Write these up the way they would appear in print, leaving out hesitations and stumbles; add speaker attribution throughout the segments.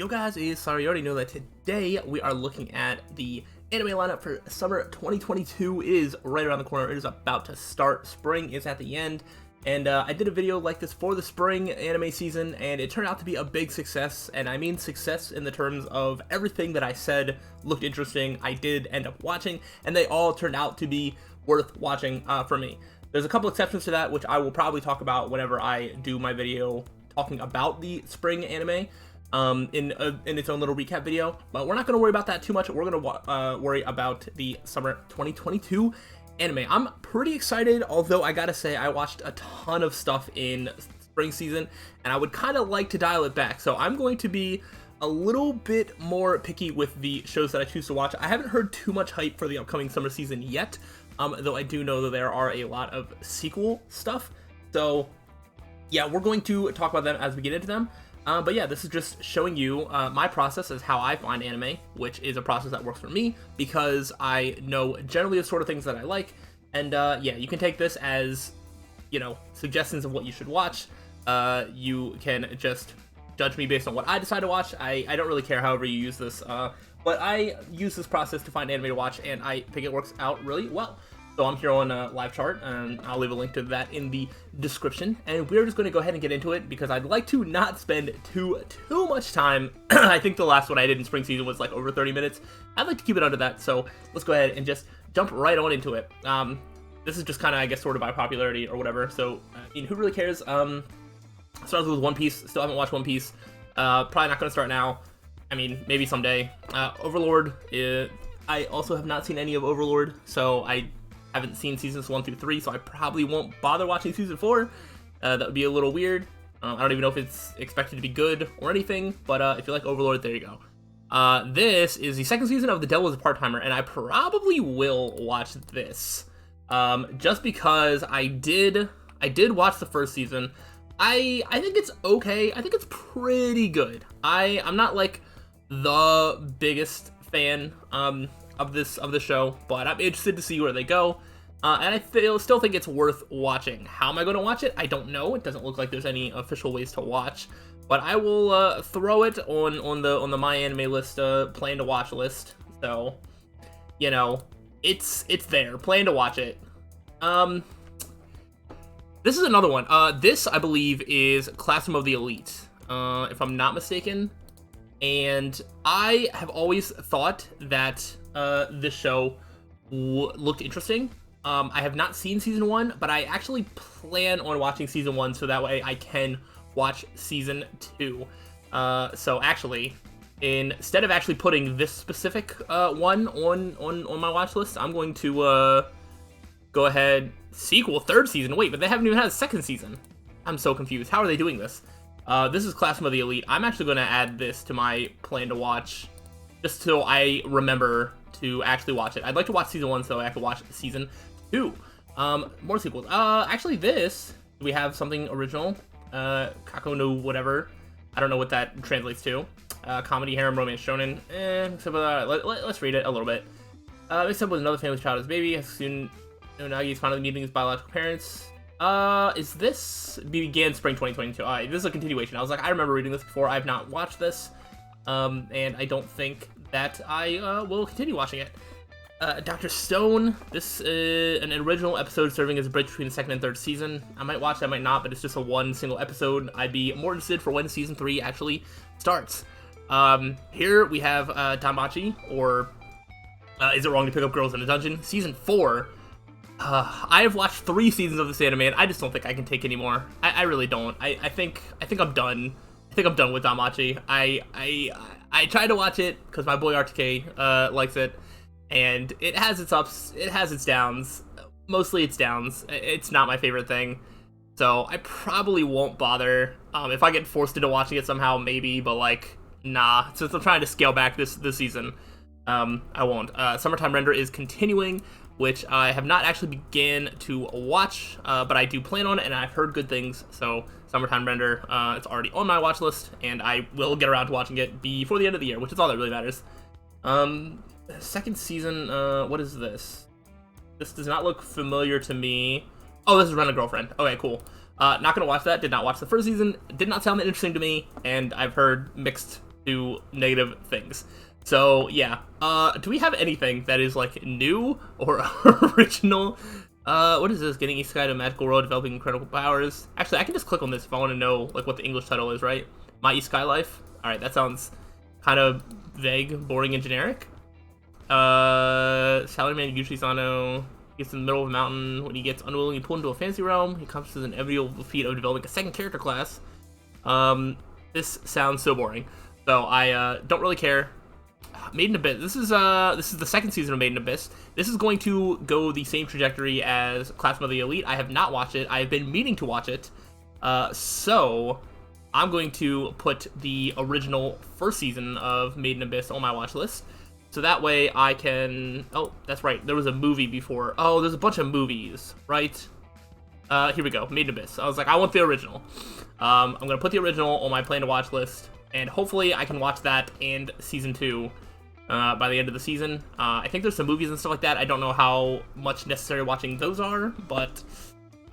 Speaker 1: Yo guys, it's sorry, you already know that today we are looking at the anime lineup for summer 2022. It is right around the corner. It is about to start. Spring is at the end. And I did a video like this for the spring anime season, and it turned out to be a big success. And I mean success in the terms of everything that I said looked interesting, I did end up watching, and they all turned out to be worth watching for me. There's a couple exceptions to that, which I will probably talk about whenever I do my video talking about the spring anime. In its own little recap video, but we're not going to worry about that too much. We're going to worry about the summer 2022 anime. I'm pretty excited, although I gotta say I watched a ton of stuff in spring season, and I would kind of like to dial it back. So I'm going to be a little bit more picky with the shows that I choose to watch. I haven't heard too much hype for the upcoming summer season yet, though I do know that there are a lot of sequel stuff. So yeah, we're going to talk about them as we get into them. But yeah, this is just showing you my process as how I find anime, which is a process that works for me because I know generally the sort of things that I like. And yeah, you can take this as, you know, suggestions of what you should watch. You can just judge me based on what I decide to watch. I don't really care however you use this, but I use this process to find anime to watch, and I think it works out really well. So I'm here on live chart, and I'll leave a link to that in the description. And we're just going to go ahead and get into it because I'd like to not spend too much time. I think the last one I did in spring season was like over 30 minutes. I'd like to keep it under that, so let's go ahead and just jump right on into it. This is just kind of, I guess, sort of by popularity or whatever. So, I mean, who really cares? Starts with One Piece. Still haven't watched One Piece. Probably not going to start now. I mean, maybe someday. Overlord. I also have not seen any of Overlord, so I haven't seen seasons 1 through 3, so I probably won't bother watching season 4. That would be a little weird. I don't even know if it's expected to be good or anything, but if you like Overlord, there you go. This is the second season of The Devil is a Part-Timer, and I probably will watch this. Just because I did watch the first season. I think it's okay. I think it's pretty good. I'm not like the biggest fan of this show, but I'm interested to see where they go, and I still think it's worth watching. How am I going to watch it? I don't know. It doesn't look like there's any official ways to watch, but I will throw it on the My Anime List plan to watch list. So, you know, it's there, plan to watch it. This is another one. This I believe is Classroom of the Elite, if I'm not mistaken, and I have always thought that this show looked interesting. I have not seen season 1, but I actually plan on watching season 1 so that way I can watch season 2. So actually, instead of actually putting this specific one on my watch list, I'm going to go ahead. Sequel, third season. Wait, but they haven't even had a second season. I'm so confused. How are they doing this? This is Classroom of the Elite. I'm actually going to add this to my plan to watch, just so I remember to actually watch it. I'd like to watch season 1 so I can watch season 2. More sequels. Actually, this, we have something original. Kako no whatever. I don't know what that translates to. Comedy, harem, romance, shonen. Except let's read it a little bit. Mixed up with another family's child as baby. As soon Nagi is finally meeting his biological parents. Is this began spring 2022? This is a continuation. I was like, I remember reading this before. I have not watched this. And I don't think that I will continue watching it. Dr. Stone, this is an original episode serving as a bridge between the second and third season. I might watch it, I might not, but it's just one single episode. I'd be more interested for when season 3 actually starts. Here we have Danmachi, or Is It Wrong to Pick Up Girls in a Dungeon? Season 4. I have watched 3 seasons of this anime, and I just don't think I can take anymore. I really don't. I think I'm done. I think I'm done with Danmachi. I tried to watch it because my boy RTK likes it, and it has its ups, it has its downs. Mostly its downs. It's not my favorite thing, so I probably won't bother. If I get forced into watching it somehow, maybe, but like, nah. Since I'm trying to scale back this season, I won't. Summertime Render is continuing, which I have not actually began to watch, but I do plan on it, and I've heard good things. So Summertime Render, it's already on my watch list, and I will get around to watching it before the end of the year, which is all that really matters. Second season, what is this? This does not look familiar to me. Oh, this is Rent a Girlfriend. Okay, cool. Not gonna watch that. Did not watch the first season. Did not sound that interesting to me, and I've heard mixed to negative things. So yeah, do we have anything that is like new or original? What is this? Getting Isekai to a magical world, developing incredible powers. Actually, I can just click on this if I want to know like what the English title is, right? My Isekai Life. All right, that sounds kind of vague, boring, and generic. Salaryman Yushisano gets in the middle of a mountain. When he gets unwillingly pulled into a fantasy realm, he comes to the inevitable feat of developing a second character class. This sounds so boring, so I don't really care. Made in Abyss. This is the second season of Made in Abyss. This is going to go the same trajectory as Classroom of the Elite. I have not watched it. I have been meaning to watch it. So I'm going to put the original first season of Made in Abyss on my watch list. So that way I can... Oh, that's right. There was a movie before. Oh, there's a bunch of movies, right? Here we go. Made in Abyss. I was like, I want the original. I'm going to put the original on my plan to watch list. And hopefully I can watch that and season 2 by the end of the season. I think there's some movies and stuff like that. I don't know how much necessary watching those are, but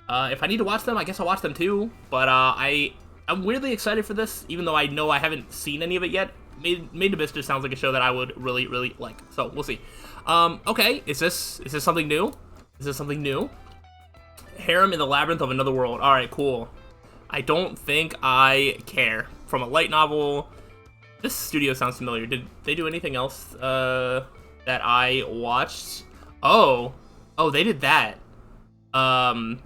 Speaker 1: if I need to watch them, I guess I'll watch them too. But I'm weirdly excited for this, even though I know I haven't seen any of it yet. Made in Abyss just sounds like a show that I would really, really like. So we'll see. Okay, is this something new? Is this something new? Harem in the Labyrinth of Another World. All right, cool. I don't think I care. From a light novel. This studio sounds familiar. Did they do anything else that I watched? Oh, they did that. I'm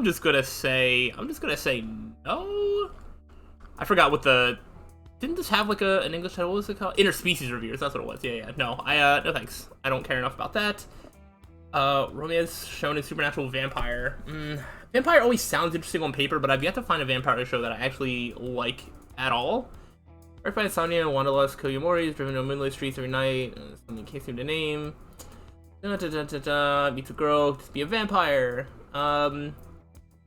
Speaker 1: just gonna say no. I forgot what the... Didn't this have like an English title? What was it called? Interspecies Reviewers. That's what it was. Yeah. No, no thanks. I don't care enough about that. Romance shown in supernatural vampire. Vampire always sounds interesting on paper, but I've yet to find a vampire show that I actually like at all. Right by Insomnia, Wanderlust, Koyomori is driven to moonlit streets every night. Something can't seem to name. Meets a girl, just be a vampire.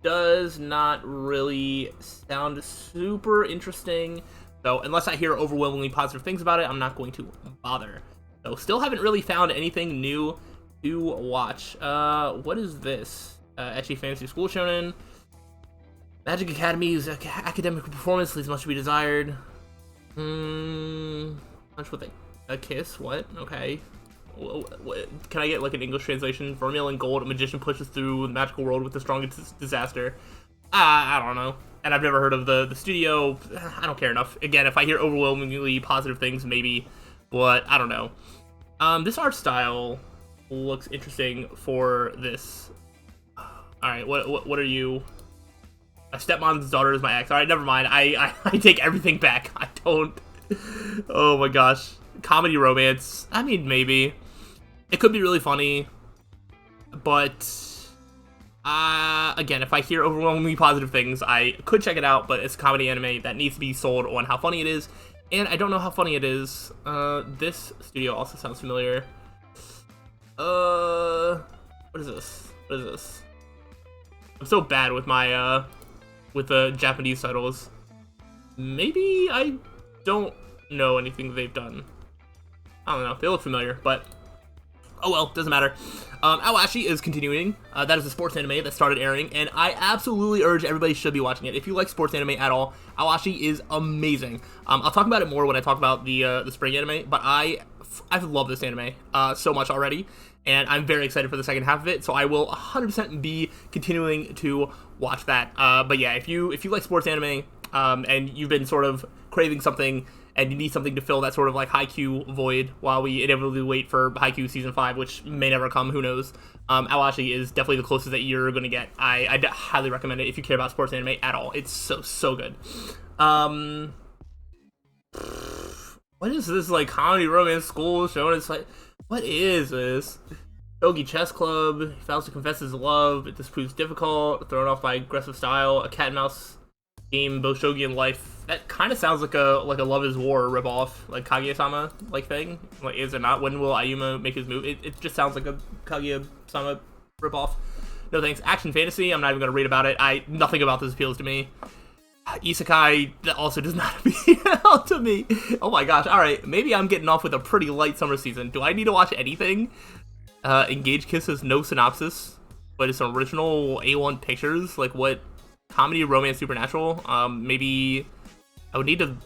Speaker 1: Does not really sound super interesting. So unless I hear overwhelmingly positive things about it, I'm not going to bother. So still haven't really found anything new to watch. What is this? Ecchi Fantasy School Shonen. Magic Academy's academic performance leaves much to be desired. Much with a kiss? What? Okay. Can I get like an English translation? Vermeil and Gold, a magician pushes through the magical world with the strongest disaster. I don't know. And I've never heard of the studio. I don't care enough. Again, if I hear overwhelmingly positive things, maybe. But I don't know. This art style looks interesting for this. Alright, what are you? My stepmom's daughter is my ex. Alright, never mind. I take everything back. I don't. Oh my gosh. Comedy romance. I mean, maybe. It could be really funny. But again, if I hear overwhelmingly positive things, I could check it out, but it's a comedy anime that needs to be sold on how funny it is. And I don't know how funny it is. This studio also sounds familiar. What is this? What is this? I'm so bad with my, with the Japanese titles. Maybe I don't know anything they've done. I don't know. They look familiar, but oh well, doesn't matter. Awashi is continuing. That is a sports anime that started airing, and I absolutely urge everybody should be watching it. If you like sports anime at all, Awashi is amazing. I'll talk about it more when I talk about the spring anime, but I love this anime so much already, and I'm very excited for the second half of it, so I will 100% be continuing to watch that. But yeah, if you like sports anime, and you've been sort of craving something, and you need something to fill that sort of like Haikyuu void while we inevitably wait for Haikyuu Season 5, which may never come, who knows. Awashi is definitely the closest that you're going to get. I highly recommend it if you care about sports anime at all. It's so good. What is this, like, comedy romance school show? It's like, what is this? Shogi Chess Club, he fails to confess his love, this proves difficult, thrown off by aggressive style, a cat and mouse game, both shogi and life. That kind of sounds like a Love is War ripoff, like Kaguya-sama like thing. Like, is it not? When will Ayuma make his move? It just sounds like a Kaguya-sama ripoff. No thanks. Action fantasy. I'm not even gonna read about it. Nothing about this appeals to me. Isekai also does not appeal to me. Oh my gosh. All right, maybe I'm getting off with a pretty light summer season. Do I need to watch anything? Engage Kiss has no synopsis, but it's original A1 Pictures. Like, what comedy, romance, supernatural. Maybe I would need to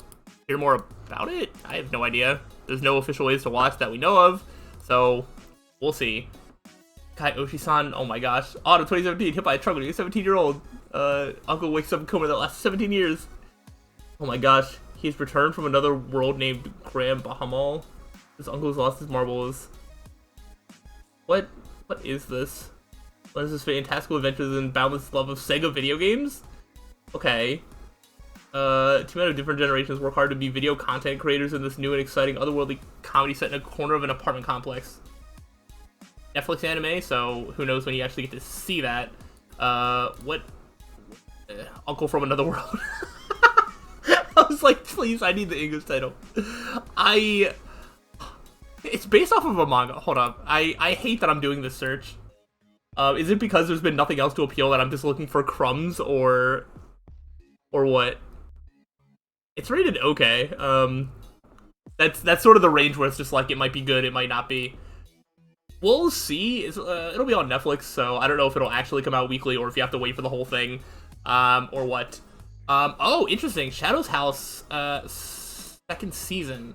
Speaker 1: hear more about it. I have no idea. There's no official ways to watch that we know of, so we'll see. Kai Oshi-san, oh my gosh. Autumn 2017, hit by a truck when he was 17-year-old. Uncle wakes up in coma that lasts 17 years. Oh my gosh. He's returned from another world named Graham Bahamal. His uncle's lost his marbles. What is this? What is this fantastical adventures and boundless love of Sega video games? Okay. Two men of different generations work hard to be video content creators in this new and exciting otherworldly comedy set in a corner of an apartment complex. Netflix anime, so who knows when you actually get to see that. Uncle from Another World. I was like, please, I need the English title. It's based off of a manga. Hold up. I hate that I'm doing this search. Is it because there's been nothing else to appeal that I'm just looking for crumbs, or what? It's rated okay. That's sort of the range where it's just like, it might be good, it might not be. We'll see. It'll be on Netflix, so I don't know if it'll actually come out weekly or if you have to wait for the whole thing, or what. Oh, interesting. Shadow's House, second season.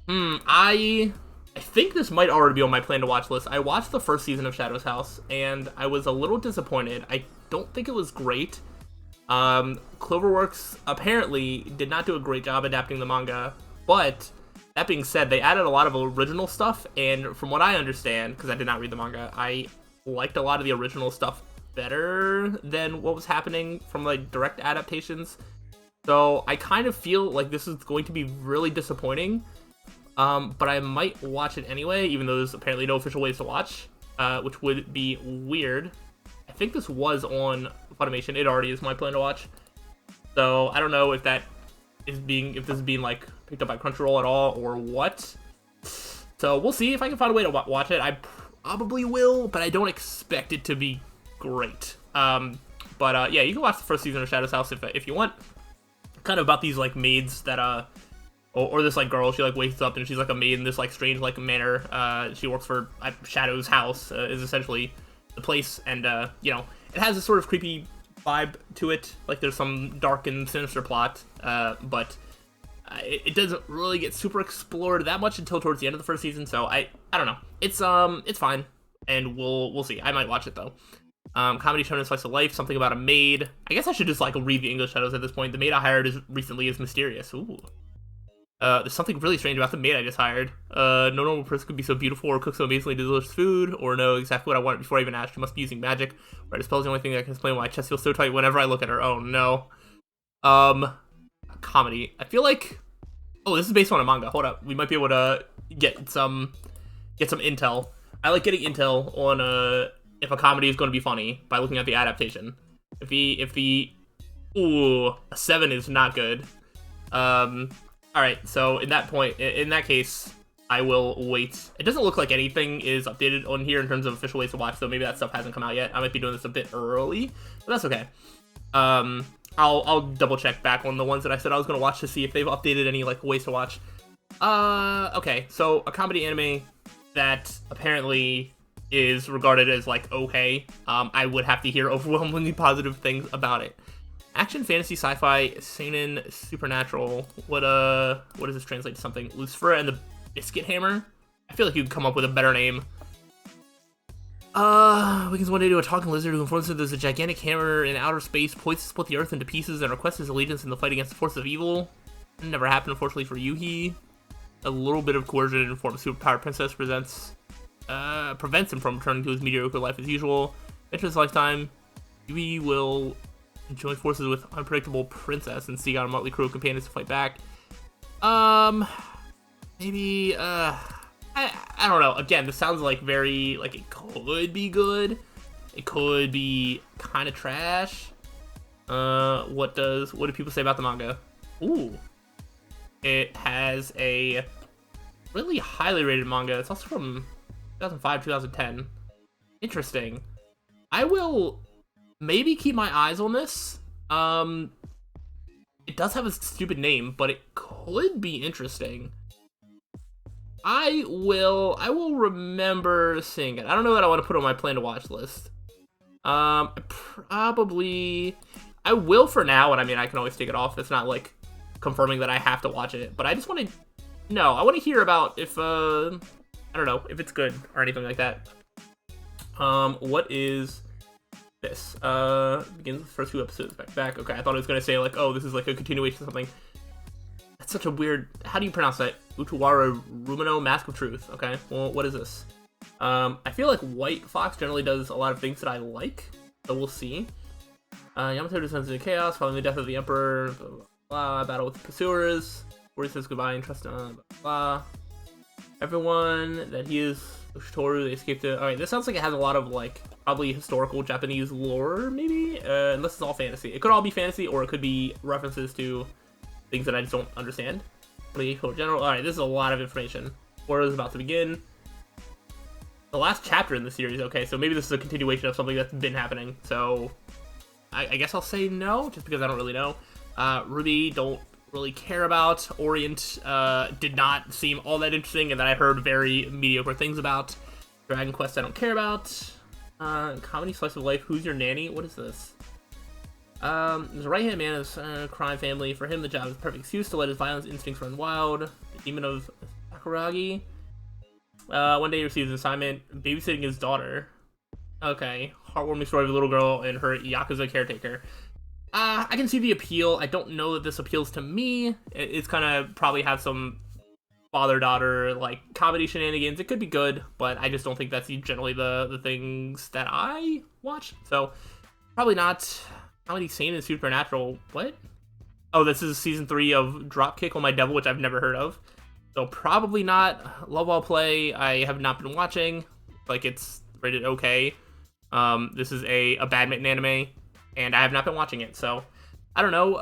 Speaker 1: I think this might already be on my plan to watch list. I watched the first season of Shadow's House, and I was a little disappointed. I don't think it was great. Cloverworks apparently did not do a great job adapting the manga, but that being said, they added a lot of original stuff, and from what I understand, because I did not read the manga, I liked a lot of the original stuff better than what was happening from like direct adaptations. So I kind of feel like this is going to be really disappointing, but I might watch it anyway, even though there's apparently no official ways to watch, which would be weird. I think this was on Funimation. It already is my plan to watch. So I don't know if this is being like picked up by Crunchyroll at all or what. So we'll see if I can find a way to watch it. I probably will, but I don't expect it to be great. But yeah, you can watch the first season of Shadow's House if you want. Kind of about these like maids that or this like girl, she like wakes up and she's like a maid in this like strange like manor. She works for Shadow's house, is essentially the place, and you know, it has a sort of creepy vibe to it. Like there's some dark and sinister plot, but it doesn't really get super explored that much until towards the end of the first season. So I don't know. It's fine, and we'll see. I might watch it though. Comedy shonen slice of life, something about a maid. I guess I should just like read the English titles at this point. The maid I hired recently is mysterious. Ooh. There's something really strange about the maid I just hired. No normal person could be so beautiful or cook so amazingly delicious food or know exactly what I want before I even ask. She must be using magic. Right, spell's the only thing that can explain why my chest feels so tight whenever I look at her. Oh no. Comedy. I feel like, oh, this is based on a manga. Hold up. We might be able to get some intel. I like getting intel on if a comedy is going to be funny by looking at the adaptation. If a 7 is not good. Alright, so in that case, I will wait. It doesn't look like anything is updated on here in terms of official ways to watch, so maybe that stuff hasn't come out yet. I might be doing this a bit early, but that's okay. I'll double check back on the ones that I said I was going to watch to see if they've updated any like ways to watch. Okay, so a comedy anime that apparently is regarded as like okay. I would have to hear overwhelmingly positive things about it. Action, fantasy, sci-fi, seinen, supernatural. What does this translate to something? Lucifer and the Biscuit Hammer? I feel like you could come up with a better name. Wakens one day to a talking lizard who informs him there's a gigantic hammer in outer space, poised to split the earth into pieces, and requests his allegiance in the fight against the forces of evil. It never happened, unfortunately, for Yuhi. A little bit of coercion in the form of superpowered princess prevents him from returning to his mediocre life as usual. Adventure this lifetime, Yuhi will join forces with unpredictable princess and seek out a motley crew of companions to fight back. Maybe, I don't know. Again, this sounds like very, like, it could be good. It could be kind of trash. What do people say about the manga? Ooh. It has a really highly rated manga. It's also from 2005, 2010. Interesting. I will maybe keep my eyes on this. It does have a stupid name, but it could be interesting. I will remember seeing it. I don't know that I want to put it on my plan to watch list. Probably I will for now, and I mean I can always take it off. It's not like confirming that I have to watch it, but I just want to know. I want to hear about if I don't know if it's good or anything like that. What is this? Begins with the first 2 episodes back. Okay, I thought it was gonna say like, oh, this is like a continuation of something. That's such a weird. How do you pronounce that? Utawara Rumino, Mask of Truth. Okay, well, what is this? I feel like White Fox generally does a lot of things that I like, so we'll see. Yamato descends into chaos following the death of the Emperor. Blah, blah, blah, battle with the pursuers. Where he says goodbye and trust. Blah, blah. Everyone that he is Ushitoru. They escaped it. All right, this sounds like it has a lot of like probably historical Japanese lore, maybe. Unless it's all fantasy. It could all be fantasy, or it could be references to things that I just don't understand. General. All right, this is a lot of information. War is about to begin. The last chapter in the series. Okay, so maybe this is a continuation of something that's been happening. So I guess I'll say no, just because I don't really know. Ruby, don't really care about. Orient did not seem all that interesting, and that I heard very mediocre things about. Dragon Quest, I don't care about. Comedy slice of life. Who's your nanny? What is this? There's a right-hand man of a crime family. For him, the job is a perfect excuse to let his violence instincts run wild. The demon of Sakuragi. One day he receives an assignment, babysitting his daughter. Okay. Heartwarming story of a little girl and her Yakuza caretaker. I can see the appeal. I don't know that this appeals to me. It's gonna probably have some father-daughter, like, comedy shenanigans. It could be good, but I just don't think that's generally the things that I watch. So, probably not. Comedy Sane and Supernatural. What? Oh, this is season 3 of Dropkick on My Devil, which I've never heard of. So probably not. Love While Play, I have not been watching. Like, it's rated okay. This is a badminton anime, and I have not been watching it. So I don't know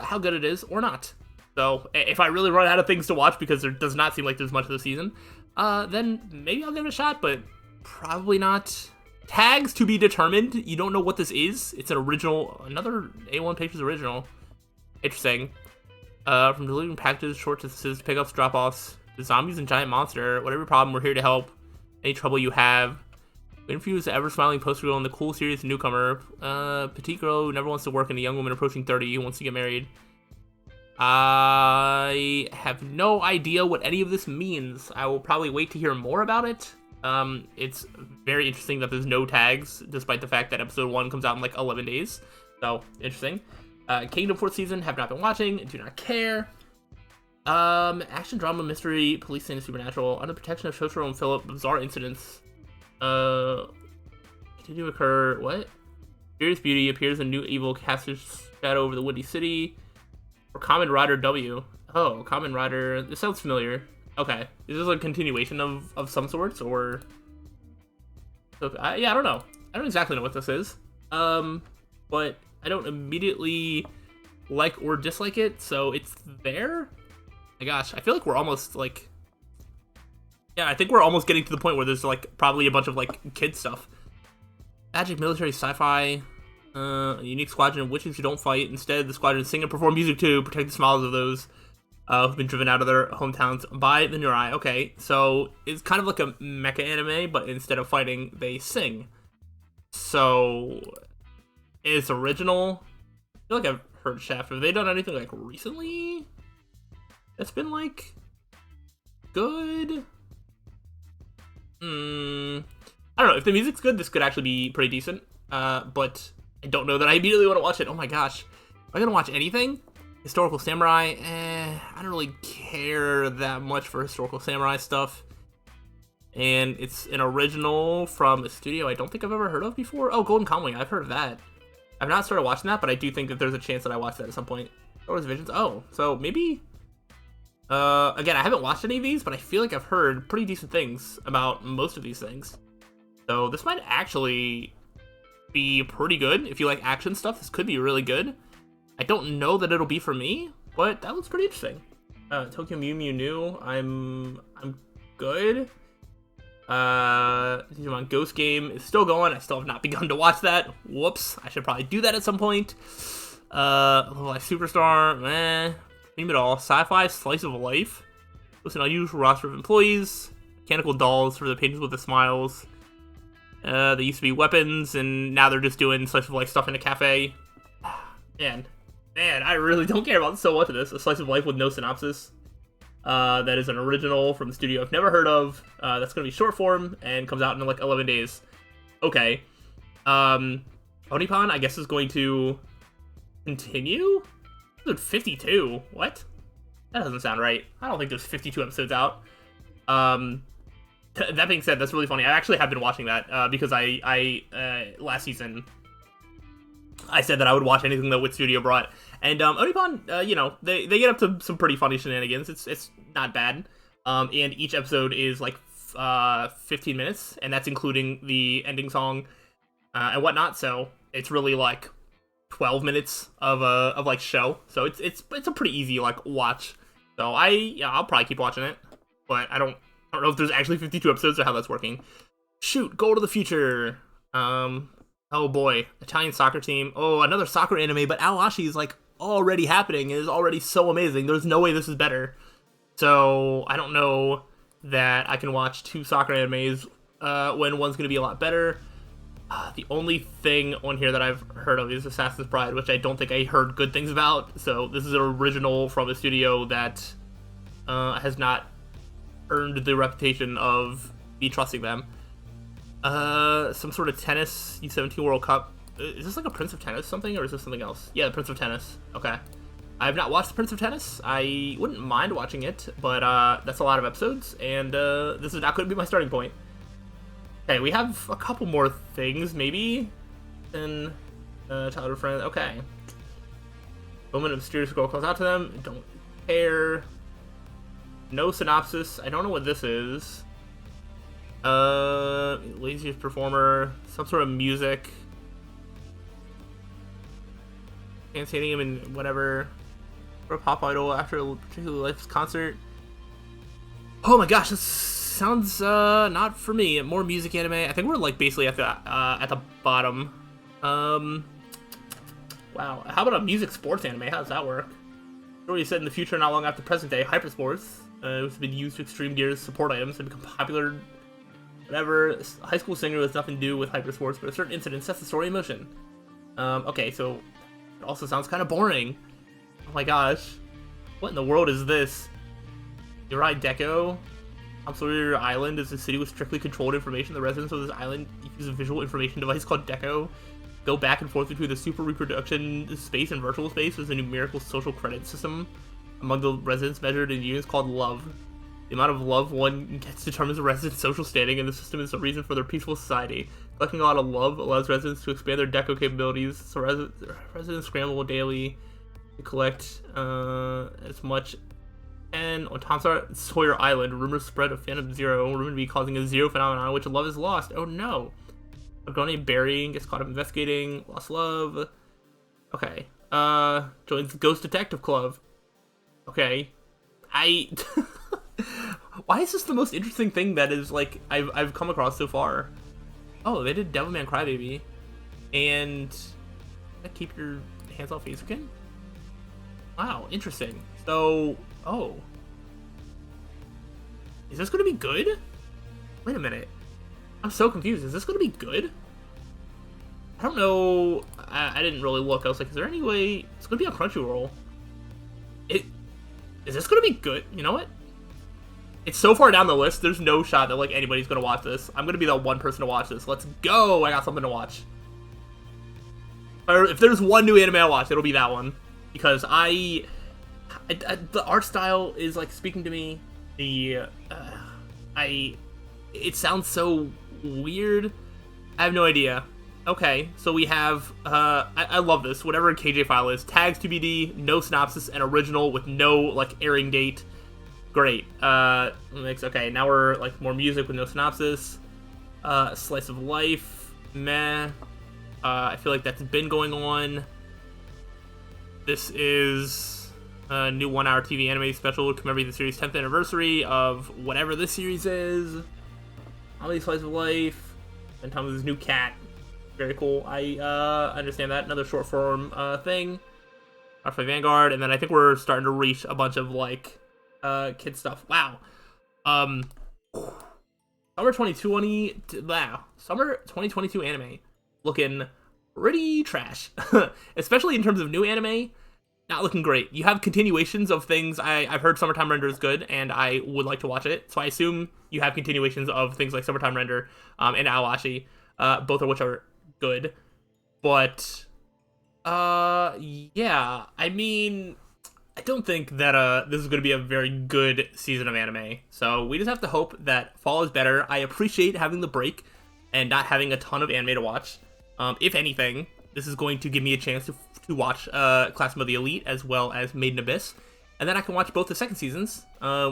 Speaker 1: how good it is or not. So if I really run out of things to watch because there does not seem like there's much of the season, then maybe I'll give it a shot, but probably not. Tags to be determined. You don't know what this is. It's an original, another A1 Pages original. Interesting. From delivering packages, short distances, pickups, drop-offs, the zombies and giant monster. Whatever problem, we're here to help. Any trouble you have. Interview is the ever-smiling poster girl and the cool, serious newcomer. Petite girl who never wants to work and a young woman approaching 30 who wants to get married. I have no idea what any of this means. I will probably wait to hear more about it. It's very interesting that there's no tags, despite the fact that episode 1 comes out in like 11 days. So, interesting. Kingdom 4th season, have not been watching, do not care. Action, drama, mystery, police and supernatural. Under protection of Shotaro and Philip, bizarre incidents. Continue to occur, what? Furious Beauty appears a new evil casts his shadow over the Windy City. Or Kamen Rider W. Oh, Kamen Rider, this sounds familiar. Okay, is this a continuation of some sorts, or... yeah, I don't know. I don't exactly know what this is. But I don't immediately like or dislike it, so it's there? My gosh, I feel like we're almost, like... Yeah, I think we're almost getting to the point where there's, like, probably a bunch of, like, kid stuff. Magic, military, sci-fi, a unique squadron of witches who don't fight. Instead, the squadron sing and perform music to protect the smiles of those who've been driven out of their hometowns by the Nurai. Okay, so it's kind of like a mecha anime, but instead of fighting, they sing. So, it's original. I feel like I've heard Shaft. Have they done anything, like, recently that's been, like, good? I don't know. If the music's good, this could actually be pretty decent. But I don't know that I immediately want to watch it. Oh my gosh. Am I going to watch anything? Historical Samurai? I don't really care that much for Historical Samurai stuff. And it's an original from a studio I don't think I've ever heard of before. Oh, Golden Kamuy. I've heard of that. I've not started watching that, but I do think that there's a chance that I watch that at some point. Star Wars Visions. Oh, so maybe... again, I haven't watched any of these, but I feel like I've heard pretty decent things about most of these things. So this might actually be pretty good. If you like action stuff, this could be really good. I don't know that it'll be for me, but that looks pretty interesting. Tokyo Mew Mew New. I'm good. Digimon Ghost Game is still going. I still have not begun to watch that. Whoops. I should probably do that at some point. Level Life Superstar. Name it all. Sci-fi Slice of Life. With an unusual roster of employees. Mechanical dolls for the pages with the smiles. They used to be weapons, and now they're just doing slice of life stuff in a cafe. Man, I really don't care about so much of this. A slice of life with no synopsis. That is an original from the studio I've never heard of. That's gonna be short form and comes out in like 11 days. Okay. Onipon, I guess, is going to continue? Episode 52? What? That doesn't sound right. I don't think there's 52 episodes out. That being said, that's really funny. I actually have been watching that, because I last season, I said that I would watch anything that Wit Studio brought. And, Onipon, you know, they get up to some pretty funny shenanigans. It's not bad. And each episode is like, 15 minutes, and that's including the ending song, and whatnot, so it's really like 12 minutes of like show. So it's a pretty easy like watch. So I'll probably keep watching it, but I don't know if there's actually 52 episodes or how that's working. Shoot, Goal to the Future. Oh boy, Italian soccer team. Oh, another soccer anime, but Aoashi is like already happening. It is already so amazing. There's no way this is better. So I don't know that I can watch 2 soccer animes when one's going to be a lot better. The only thing on here that I've heard of is Assassin's Pride, which I don't think I heard good things about. So this is an original from a studio that has not earned the reputation of me trusting them. Some sort of tennis, U17 World Cup. Is this like a Prince of Tennis something, or is this something else? Yeah, the Prince of Tennis. Okay. I have not watched the Prince of Tennis. I wouldn't mind watching it, but that's a lot of episodes, and this is not going to be my starting point. Okay, we have a couple more things, maybe, than childhood friends. Okay. Woman, a mysterious girl calls out to them. Don't care. No synopsis. I don't know what this is. Laziest performer. Some sort of music. Fans hating him in whatever. For a pop idol after a particular life's concert. Oh my gosh, this sounds not for me. More music anime. I think we're like basically at the bottom. Wow. How about a music sports anime? How does that work? Story set in the future, not long after present day. Hypersports. It's been used to extreme gears support items and become popular. Whatever. High school singer has nothing to do with hypersports, but a certain incident sets the story in motion. Okay, so it also sounds kind of boring. Oh my gosh. What in the world is this? Yurai Deco? Absolute Island is a city with strictly controlled information. The residents of this island use a visual information device called Deco. Go back and forth between the super reproduction space and virtual space. There's a numerical social credit system among the residents measured in units called love. The amount of love one gets determines the resident's social standing, and the system is the reason for their peaceful society. Collecting a lot of love allows residents to expand their Deco capabilities, so residents scramble daily to collect as much. And on Tom Sawyer Island, rumors spread of Phantom Zero, rumored to be causing a zero phenomenon in which love is lost. Oh no. A girl named Barry gets caught up investigating lost love. Okay. Joins the Ghost Detective Club. Okay. Why is this the most interesting thing that is like I've come across so far? Oh, they did Devilman Crybaby. And keep your hands off Azukin? Wow, interesting. So, oh. Is this gonna be good? Wait a minute. I'm so confused. Is this gonna be good? I don't know. I didn't really look. I was like, is there any way it's gonna be on Crunchyroll? Is this gonna be good? You know what? It's so far down the list, there's no shot that like anybody's gonna watch this. I'm gonna be the one person to watch this. Let's go! I got something to watch. Or if there's one new anime I watch, it'll be that one. Because the art style is like speaking to me. It sounds so weird. I have no idea. Okay, so we have, I love this. Whatever a KJ file is. Tags TBD, no synopsis, and original with no, like, airing date. Great. Okay, now we're, like, more music with no synopsis. Slice of life. Meh. I feel like that's been going on. This is a new 1-hour TV anime special commemorating the series' 10th anniversary of whatever this series is. How many Slice of Life? And Tom's new cat. Very cool. I understand that. Another short form thing. Firefly Vanguard, and then I think we're starting to reach a bunch of like kid stuff. Wow. Summer 2020, wow, summer 2022 anime looking pretty trash, especially in terms of new anime. Not looking great. You have continuations of things. I've heard Summertime Render is good, and I would like to watch it. So I assume you have continuations of things like Summertime Render and Awashi, both of which are good. But yeah, I mean, I don't think that this is going to be a very good season of anime. So we just have to hope that fall is better. I appreciate having the break and not having a ton of anime to watch. If anything, this is going to give me a chance to watch Classroom of the Elite as well as Made in Abyss. And then I can watch both the second seasons,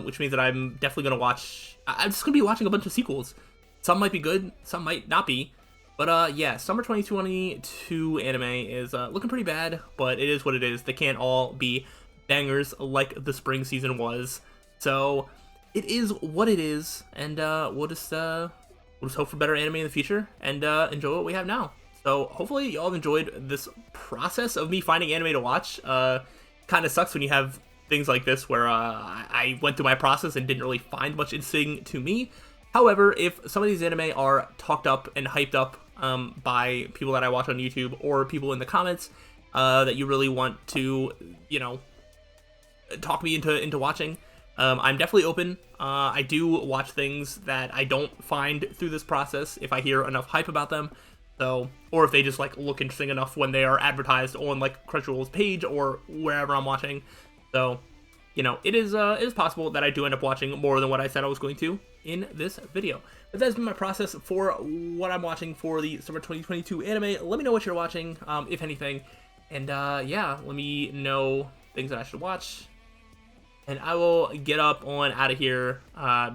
Speaker 1: which means that I'm definitely going to watch... I'm just going to be watching a bunch of sequels. Some might be good, some might not be. But yeah, Summer 2022 anime is looking pretty bad, but it is what it is. They can't all be bangers like the spring season was. So it is what it is, and we'll just hope for better anime in the future and enjoy what we have now. So hopefully y'all have enjoyed this process of me finding anime to watch. Kind of sucks when you have things like this where I went through my process and didn't really find much interesting to me. However, if some of these anime are talked up and hyped up by people that I watch on YouTube or people in the comments that you really want to, you know, talk me into watching, I'm definitely open. I do watch things that I don't find through this process if I hear enough hype about them. So, or if they just like look interesting enough when they are advertised on like Crunchyroll's page or wherever I'm watching. So, you know, it is possible that I do end up watching more than what I said I was going to in this video. But that's been my process for what I'm watching for the Summer 2022 anime. Let me know what you're watching, if anything. And yeah, let me know things that I should watch. And I will get up on out of here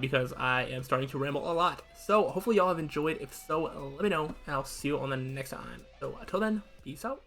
Speaker 1: because I am starting to ramble a lot. So hopefully y'all have enjoyed. If so, let me know, and I'll see you on the next time. So until then, peace out.